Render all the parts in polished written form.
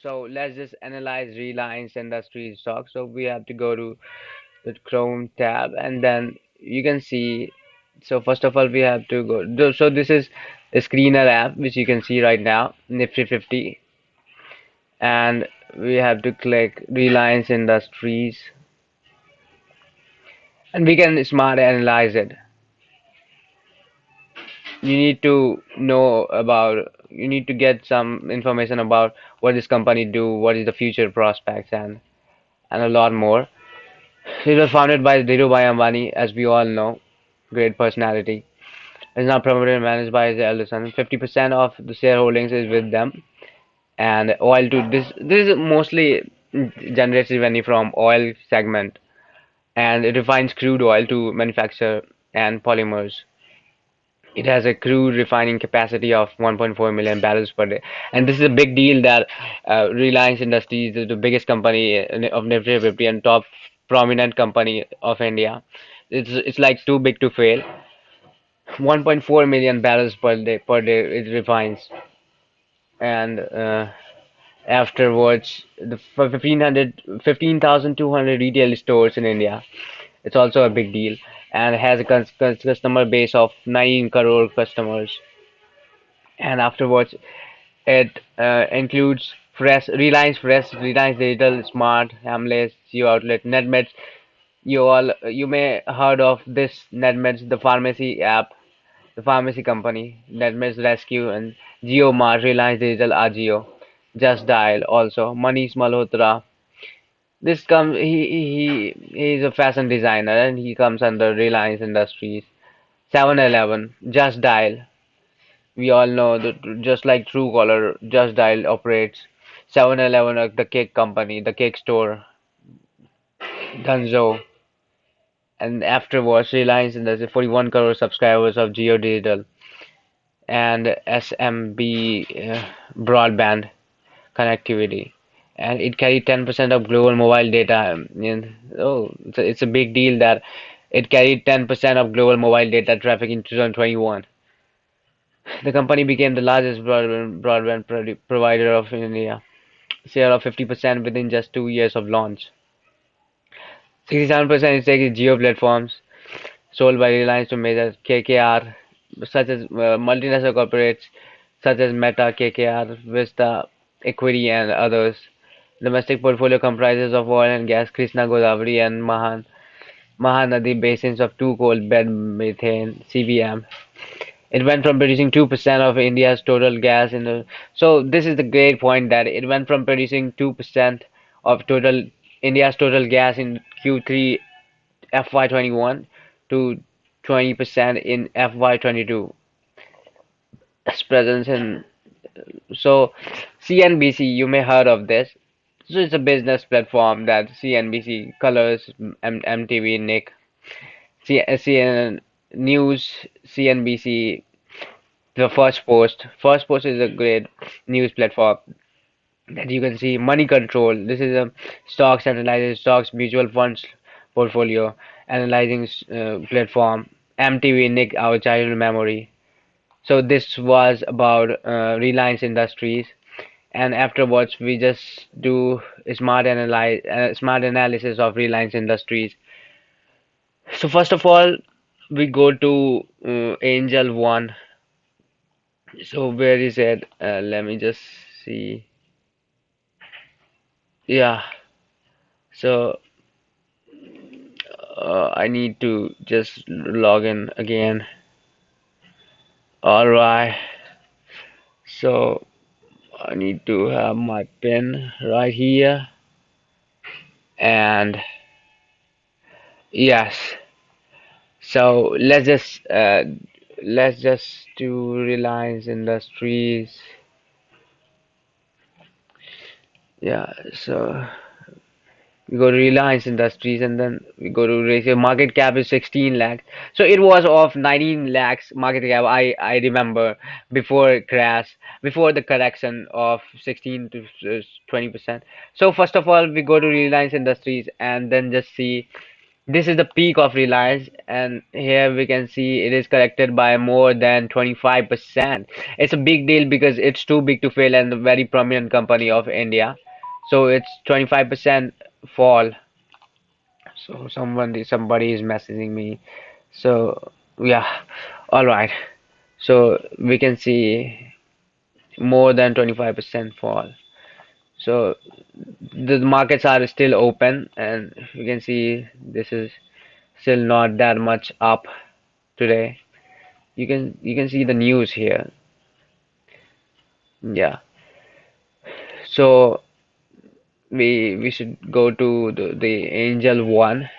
so let's just analyze Reliance Industries stock. So we have to go to the Chrome tab, and then you can see. So first of all, we have to So this is a screener app which you can see right now, Nifty 50, and we have to click Reliance Industries, and we can smart analyze it. You need to get some information about what this company do, what is the future prospects, and a lot more. It was founded by Dhirubhai Ambani, as we all know, great personality. It's now promoted and managed by his elder son. 50% of the shareholdings is with them, and oil too. This is mostly generates revenue from oil segment, and it refines crude oil to manufacture and polymers. It has a crude refining capacity of 1.4 million barrels per day, and this is a big deal that Reliance Industries is the biggest company of Nifty 50 and top prominent company of India. It's like too big to fail. 1.4 million barrels per day it refines, and afterwards the 15,200 retail stores in India. It's also a big deal and has a customer base of 9 crore customers. And afterwards, it includes Fresh, Reliance Digital, Smart, Hamleys, Geo Outlet, Netmeds. You may heard of this Netmeds, the pharmacy app, the pharmacy company, Netmeds Rescue, and GeoMart, Reliance Digital, Agio, Just Dial, also Manish Malhotra. This comes he is a fashion designer and he comes under Reliance Industries. 7-Eleven, Just Dial. We all know that just like Truecaller, Just Dial operates. 7-Eleven, the cake company, the cake store, Dunzo, and afterwards Reliance Industries, 41 crore subscribers of Geo Digital, and SMB broadband connectivity, and it carried 10% of global mobile data. It's a big deal that it carried 10% of global mobile data traffic in 2021. The company became the largest broadband provider of India, share of 50% within just 2 years of launch. 67% stake in Geo platforms sold by Reliance to major KKR, such as multinational corporates such as Meta, KKR, Vista, Equity, and others. Domestic portfolio comprises of oil and gas, Krishna Godavari, and Mahanadi basins of two coal bed methane (CBM). It went from producing 2% of India's total gas in the. So this is the great point that it went from producing 2% of total India's total gas in Q3 FY21 to 20% in FY22. Its presence in so CNBC, you may heard of this. So it's a business platform that CNBC, Colors, MTV, Nick, CNN News, CNBC, the First Post. First Post is a great news platform that you can see. Money Control. This is a stocks analyzes stocks, mutual funds portfolio analyzing platform. MTV, Nick, our childhood memory. So this was about Reliance Industries, and afterwards we just do smart analysis of Reliance Industries. So first of all, we go to Angel One. So where is it? Let me just see. Yeah. So I need to just log in again. All right. So I need to have my pin right here, and yes. So let's just do Reliance Industries. Yeah, so we go to Reliance Industries and then we go to ratio. Market cap is 16 lakhs. So it was of 19 lakhs market cap. I remember before crash, before the correction of 16 to 20%. So first of all, we go to Reliance Industries and then just see. This is the peak of Reliance, and here we can see it is corrected by more than 25%. It's a big deal because it's too big to fail and a very prominent company of India. So it's 25% fall. So somebody is messaging me. So yeah, all right. So we can see more than 25% fall. So the markets are still open, and you can see this is still not that much up today. You can see the news here. Yeah. So we should go to the Angel one.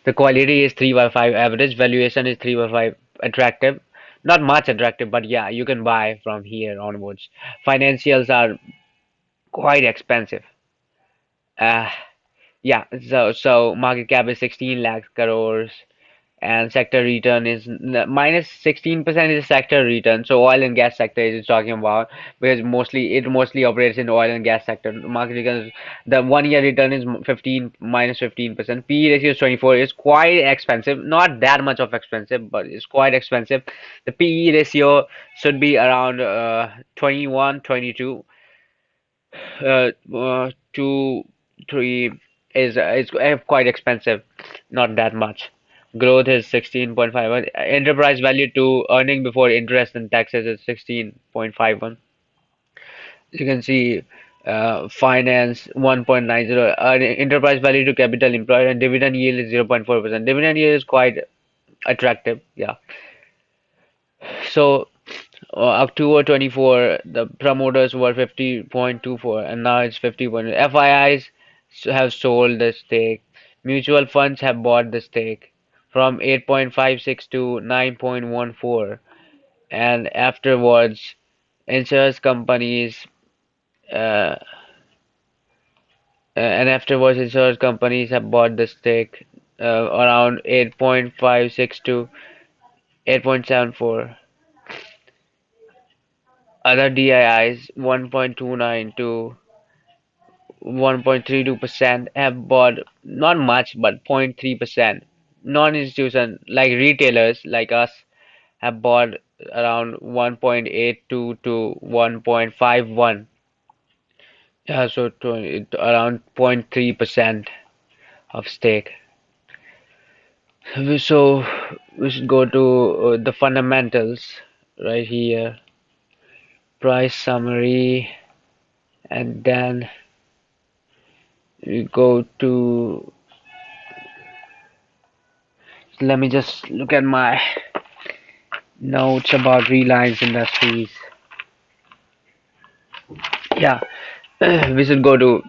The quality is 3 by 5 average. Valuation is 3 by 5 attractive. Not much attractive, but yeah, you can buy from here onwards. Financials are quite expensive. Uh, yeah, so market cap is 16 lakh crores and sector return is minus 16% is sector return. So oil and gas sector is talking about because mostly operates in oil and gas sector. Market return, the 1 year return is 15 minus 15%. PE ratio is 24. It's quite expensive. Not that much of expensive, but it's quite expensive. The PE ratio should be around 21, 22. 2, 3 is quite expensive, not that much. Growth is 16.51. Enterprise value to earning before interest and taxes is 16.51. You can see finance 1.90. Enterprise value to capital employed and dividend yield is 0.4%. Dividend yield is quite attractive. Yeah. So October 24, the promoters were 50.24 and now it's 50. FIIs have sold the stake. Mutual funds have bought the stake from 8.56 to 9.14, and afterwards insurance companies uh, have bought the stake around 8.56 to 8.74. Other DIIs 1.29 to 1.32% have bought not much but 0.3%. Non-institution like retailers like us have bought around 1.82 to 1.51. Yeah, so around 0.3% of stake. So we should go to the fundamentals right here. Price summary, and then we go to, let me just look at my notes about Reliance Industries. Yeah, we should go to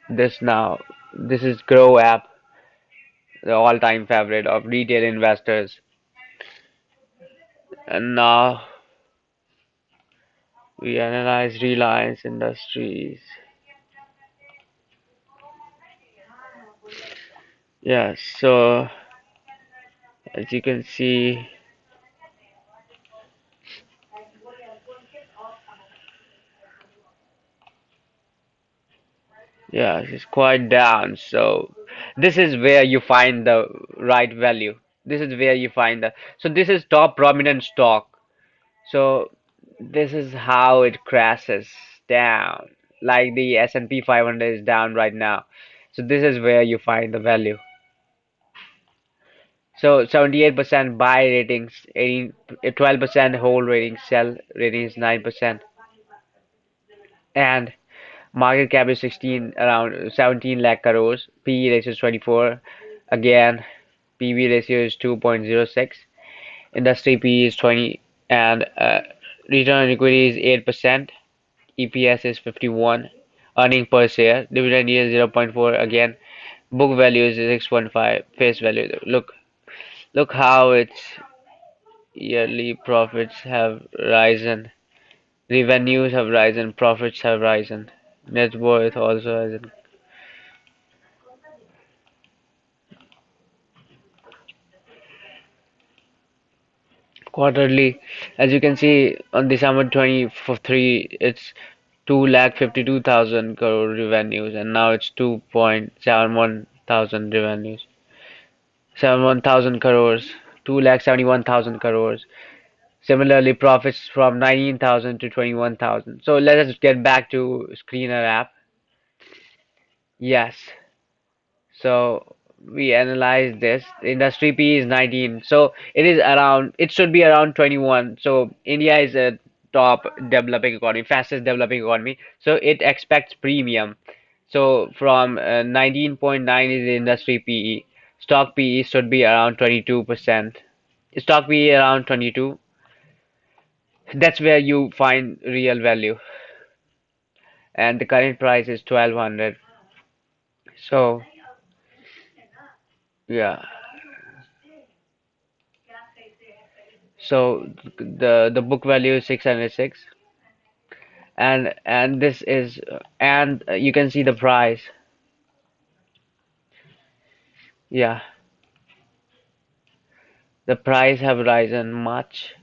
this now. This is Groww app, the all-time favorite of retail investors. And now we analyze Reliance Industries. Yeah, so as you can see, yeah, it's quite down. So this is where you find the right value. This is where you find the. So this is top prominent stock. So this is how it crashes down, like the S&P 500 is down right now. So this is where you find the value. So 78% buy ratings, 18, 12% hold ratings, sell ratings 9%, and market cap is 16, around 17 lakh crores. PE ratio is 24. Again, PB ratio is 2.06. Industry PE is 20, and return on equity is 8%. EPS is 51. Earning per share. Dividend yield is 0.4. Again, book value is 6.5. Face value. Look how its yearly profits have risen. Revenues have risen. Profits have risen. Net worth also has. Quarterly, as you can see on December 23, it's 2,52,000 crore revenues, and now it's 2.71 thousand revenues. 71,000 crores, 2,71,000 crores. Similarly, profits from 19,000 to 21,000. So let us get back to Screener app. Yes. So we analyze this. Industry P is 19. So it should be around 21. So India is a top developing economy, fastest developing economy. So it expects premium. So from 19.9 is the industry PE. Stock PE should be around 22%. Stock PE around 22. That's where you find real value. And the current price is 1200. So yeah. So the book value is 606, and this is and you can see the price. Yeah, the price have risen much.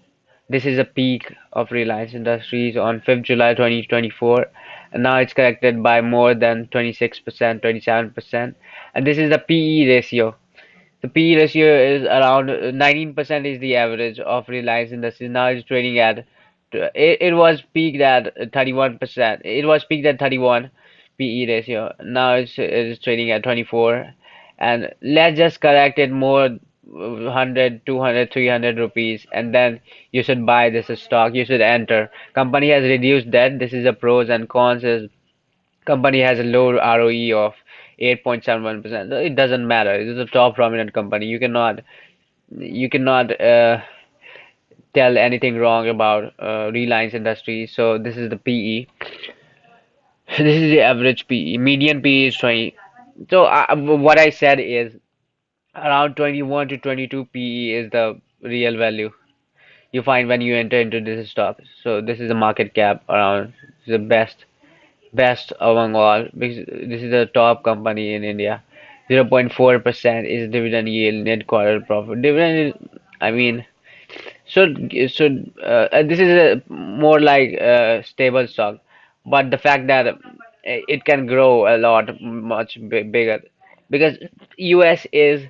This is a peak of Reliance Industries on 5th July 2024, and now it's corrected by more than 26%, 27%, and this is the PE ratio. The P/E ratio is around 19% is the average of Reliance Industries. Now it's trading at it was peaked at 31%. It was peaked at 31 PE ratio. Now it's trading at 24. And let's just correct it more 100, 200, 300 rupees, and then you should buy this stock. You should enter. Company has reduced debt. This is the pros and cons. Is company has a low ROE of 8.71%. It doesn't matter. It is a top prominent company. You cannot tell anything wrong about Reliance Industries. So this is the PE. This is the average PE. Median PE is 20. So what I said is around 21 to 22 PE is the real value you find when you enter into this stock. So this is the market cap around the best among all because this is the top company in India. 0.4% is dividend yield, net quarter profit. Dividend is, I mean, should this is a more like a stable stock, but the fact that it can grow a lot much bigger because US is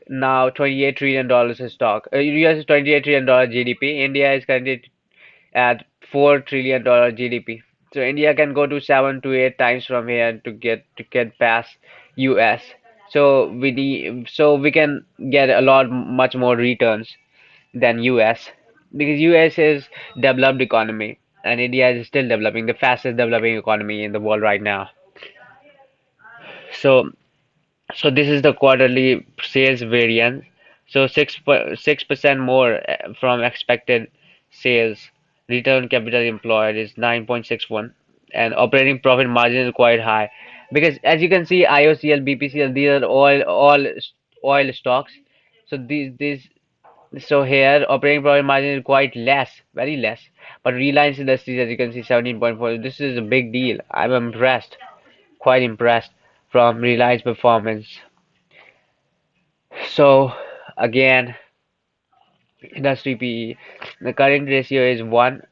now $28 trillion in stock. US is $28 trillion GDP. India is currently at $4 trillion GDP. So India can go to 7 to 8 times from here to get past US. So we can get a lot much more returns than US because US is developed economy and India is still developing, the fastest developing economy in the world right now. So so this is the quarterly sales variance. So 6% more from expected sales. Return on capital employed is 9.61, and operating profit margin is quite high because as you can see, IOCL, BPCL, these are oil stocks. So so here operating profit margin is quite less, very less. But Reliance Industries, as you can see, 17.4. This is a big deal. I'm impressed, quite impressed from Reliance performance. So again, industry PE, the current ratio is 1.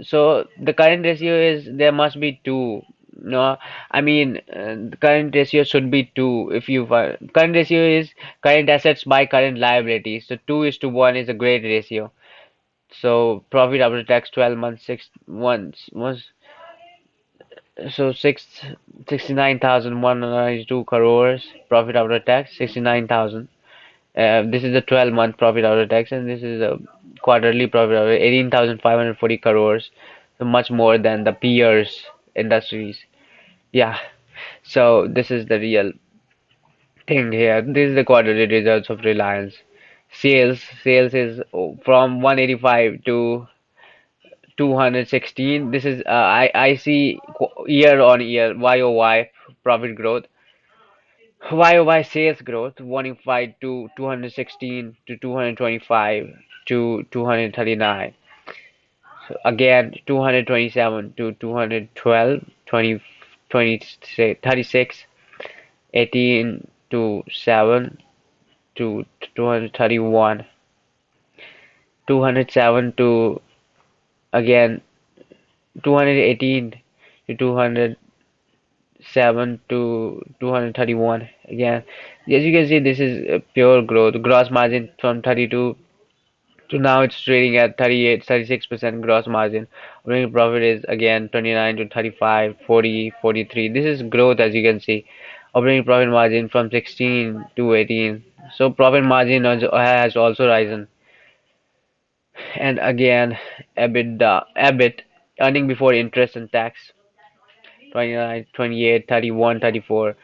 So the current ratio is there must be 2. No, I mean the current ratio should be 2. If you current ratio is current assets by current liabilities. So 2:1 is a great ratio. So profit after tax 12 months 6 so 69,192 crores profit after tax 69,000. This is the 12-month profit after tax, and this is a quarterly profit of 18,540 crores, so much more than the peers industries. Yeah, so this is the real thing here. This is the quarterly results of Reliance. Sales is from 185 to 216. This is I see year on year YOY profit growth. YOY sales growth 185 to 216 to 225 to 239. So again 227 to 212, 20, 20, 36, 18 to 7 to 231, 207 to again 218 to 200 7 to 231 again. As you can see, this is pure growth. Gross margin from 32 to now it's trading at 38, 36% gross margin. Operating profit is again 29 to 35, 40, 43. This is growth as you can see. Operating profit margin from 16 to 18. So profit margin has also risen. And again, EBITDA, EBIT, earning before interest and tax, 29, 28, 31, 34.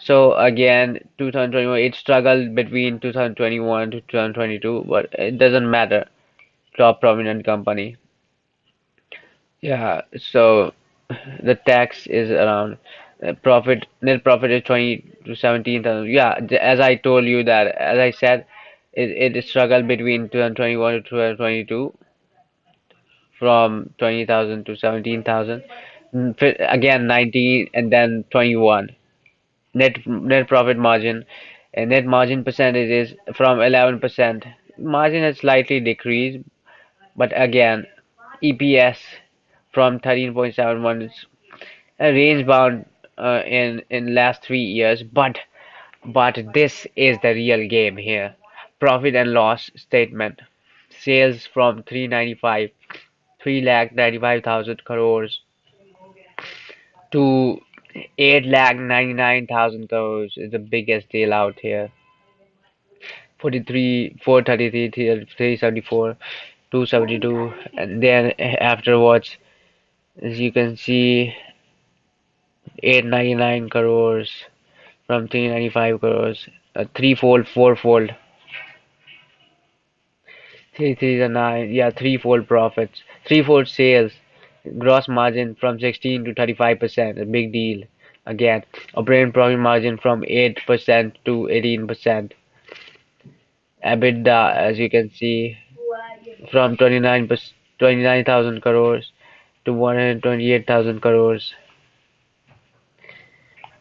So again, 2021, it struggled between 2021 to 2022, but it doesn't matter. Top prominent company. Yeah, so the tax is around net profit is 20 to 17,000. Yeah, as I told you that, as I said, it struggled between 2021 to 2022 from 20,000 to 17,000. Again 19 and then 21. Net profit margin and net margin percentage is from 11%. Margin has slightly decreased, but again, EPS from 13.71 is a range bound in last 3 years, but this is the real game here. Profit and loss statement. Sales from 3 lakh 95,000 crores to 8 lakh 99,000 crores is the biggest deal out here. 43, 433, 374, 272, and then afterwards, as you can see, 899 crores from 395 crores, threefold, fourfold, three to nine, yeah, threefold profits, threefold sales, gross margin from 16 to 35%, a big deal. Again, operating profit margin from 8% to 18%. EBITDA, as you can see, from 29,000 crores to 128,000 crores.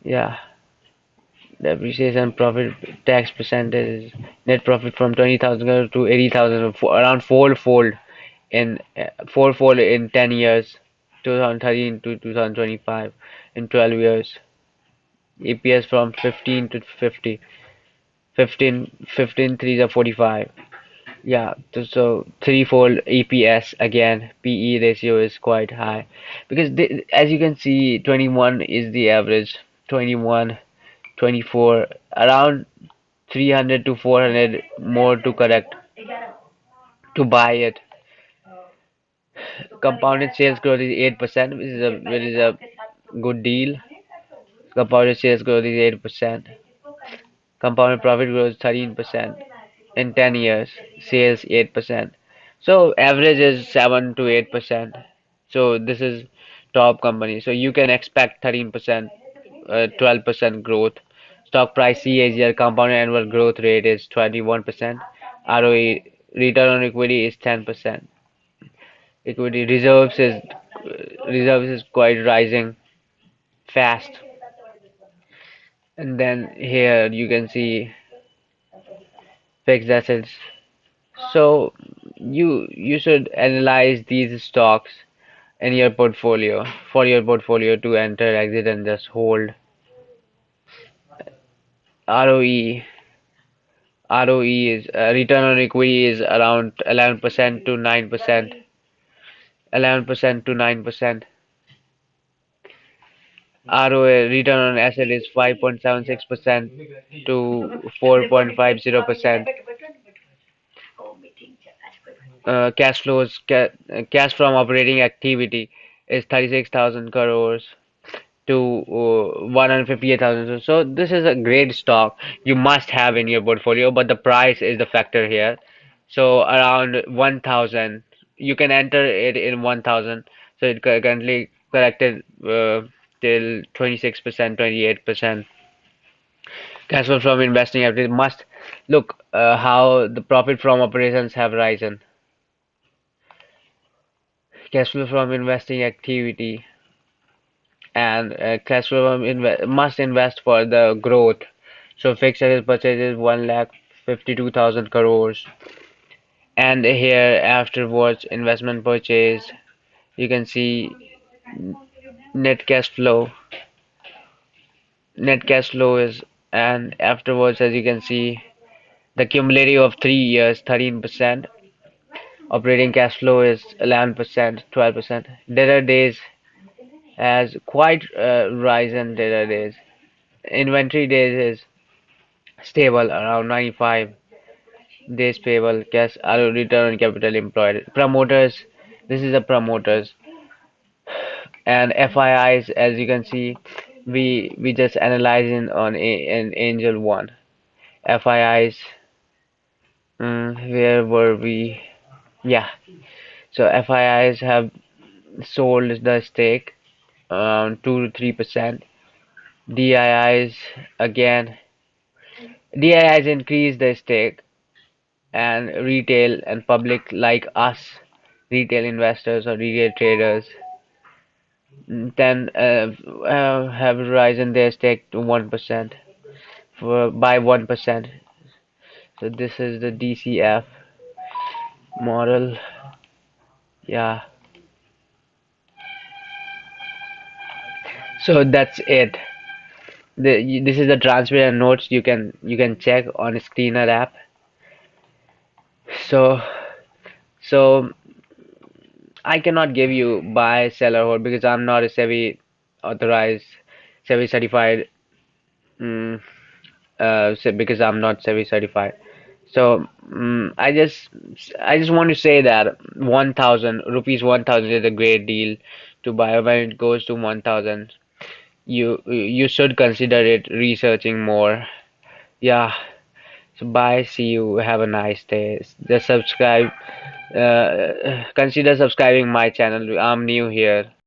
Yeah, depreciation profit tax percentage, net profit from 20,000 crores to 80,000, around fourfold in 10 years, 2013 to 2025, in 12 years. EPS from 15 to 50, 15, 15 3 are 45. Yeah, so threefold EPS again. PE ratio is quite high because as you can see, 21 is the average. 21, 24, around 300 to 400 more to correct to buy it. Compounded sales growth is 8%, which is a good deal. Compounded sales growth is 8%. Compounded profit growth 13% in 10 years. Sales 8%. So average is 7 to 8%. So this is top company. So you can expect 13%, 12% growth. Stock price CAGR compounded annual growth rate is 21%. ROE, return on equity is 10%. Equity reserves is quite rising fast. And then here you can see fixed assets. So you should analyze these stocks in your portfolio for your portfolio to enter, exit, and just hold. ROE ROE is return on equity is around 11% to 9%. 11% to 9%. ROA return on asset is 5.76% to 4.50%. Cash from operating activity is 36,000 crores to 158,000. So this is a great stock you must have in your portfolio, but the price is the factor here. So around 1,000, you can enter it in 1,000. So it currently corrected till 26%, 28%. Cash flow from investing activity must look how the profit from operations have risen. Cash flow from investing activity and cash flow from must invest for the growth. So fixed asset purchases 1,52,000 crores, and here afterwards investment purchase. You can see net cash flow net cash flow is, and afterwards, as you can see, the cumulative of 3 years, 13%. Operating cash flow is 11%, 12%. Debtor days has quite risen. Debtor days. Inventory days is stable around 95 days payable. Cash return on capital employed. Promoters. This is the promoters and FIIs. As you can see, we just analyzing on an Angel one. FIIs. Where were we? Yeah. So FIIs have sold the stake around 2 to 3%. DIIs again. DIIs increase the stake, and retail and public like us, retail investors or retail traders, then have risen their stake to 1% for by 1%. So this is the DCF model. Yeah. So that's it. This is the transparent notes you can check on Screener app. So so I cannot give you buy, sell or hold because I'm not a SEBI authorized, SEBI certified. Mm, because I'm not SEBI certified. So I just want to say that 1,000 rupees, 1,000 is a great deal to buy. When it goes to 1,000, you should consider it researching more. Yeah. So bye. See you. Have a nice day. Just subscribe. Consider subscribing my channel. I'm new here.